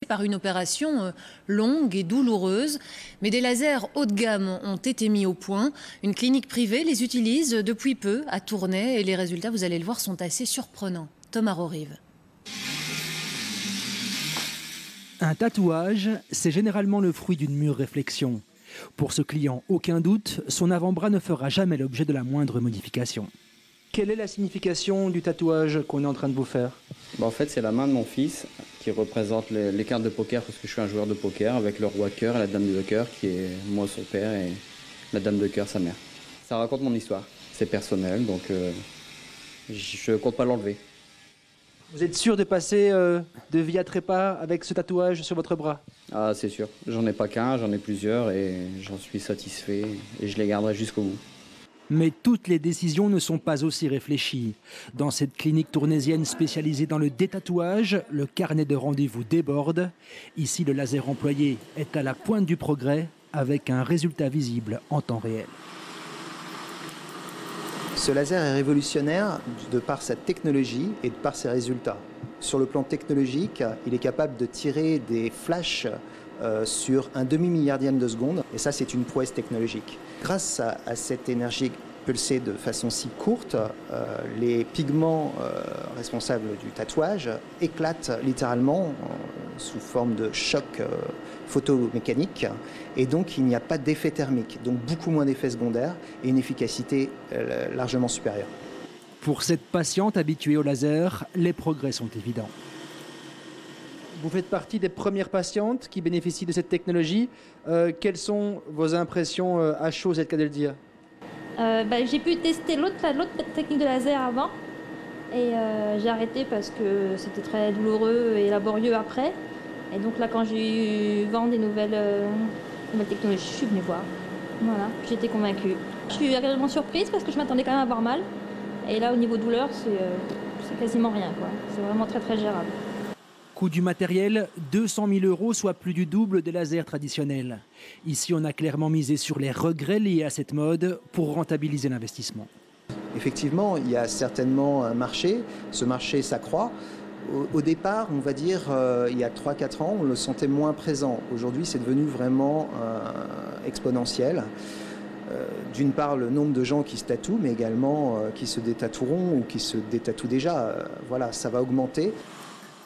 par une opération longue et douloureuse. Mais des lasers haut de gamme ont été mis au point. Une clinique privée les utilise depuis peu à Tournai et les résultats, vous allez le voir, sont assez surprenants. Thomas Rorive. Un tatouage, c'est généralement le fruit d'une mûre réflexion. Pour ce client, aucun doute, son avant-bras ne fera jamais l'objet de la moindre modification. Quelle est la signification du tatouage qu'on est en train de vous faire? En fait, c'est la main de mon fils qui représente les cartes de poker, parce que je suis un joueur de poker, avec le roi cœur et la dame de cœur, qui est moi son père, et la dame de cœur sa mère. Ça raconte mon histoire. C'est personnel, donc je ne compte pas l'enlever. Vous êtes sûr de passer de vie à trépas avec ce tatouage sur votre bras? Ah, c'est sûr. J'en ai pas qu'un, j'en ai plusieurs, et j'en suis satisfait, et je les garderai jusqu'au bout. Mais toutes les décisions ne sont pas aussi réfléchies. Dans cette clinique tournaisienne spécialisée dans le détatouage, le carnet de rendez-vous déborde. Ici, le laser employé est à la pointe du progrès, avec un résultat visible en temps réel. Ce laser est révolutionnaire de par sa technologie et de par ses résultats. Sur le plan technologique, il est capable de tirer des flashs sur un demi-milliardième de seconde, et ça c'est une prouesse technologique. Grâce à cette énergie pulsée de façon si courte, les pigments responsables du tatouage éclatent littéralement sous forme de choc photomécanique, et donc il n'y a pas d'effet thermique, donc beaucoup moins d'effets secondaires et une efficacité largement supérieure. Pour cette patiente habituée au laser, les progrès sont évidents. Vous faites partie des premières patientes qui bénéficient de cette technologie. Quelles sont vos impressions à chaud, c'est le cas de le dire? J'ai pu tester l'autre technique de laser avant et j'ai arrêté parce que c'était très douloureux et laborieux après. Et donc là, quand j'ai eu vent des nouvelles technologies, je suis venue voir. Voilà, j'ai été convaincue. Je suis agréablement surprise parce que je m'attendais quand même à avoir mal. Et là, au niveau douleur, c'est quasiment rien, quoi. C'est vraiment très très gérable. Coût du matériel, 200 000 €, soit plus du double des lasers traditionnels. Ici, on a clairement misé sur les regrets liés à cette mode pour rentabiliser l'investissement. Effectivement, il y a certainement un marché. Ce marché s'accroît. Au départ, on va dire, il y a 3-4 ans, on le sentait moins présent. Aujourd'hui, c'est devenu vraiment exponentiel. D'une part, le nombre de gens qui se tatouent, mais également qui se détatoueront ou qui se détatouent déjà. Voilà, ça va augmenter.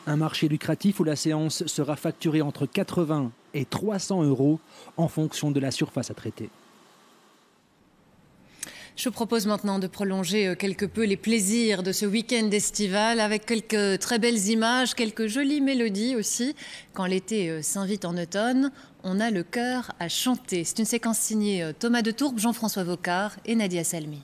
Un marché lucratif où la séance sera facturée entre 80 et 300 € en fonction de la surface à traiter. Je propose maintenant de prolonger quelque peu les plaisirs de ce week-end estival avec quelques très belles images, quelques jolies mélodies aussi. Quand l'été s'invite en automne, on a le cœur à chanter. C'est une séquence signée Thomas de Tourbe, Jean-François Vocard et Nadia Salmi.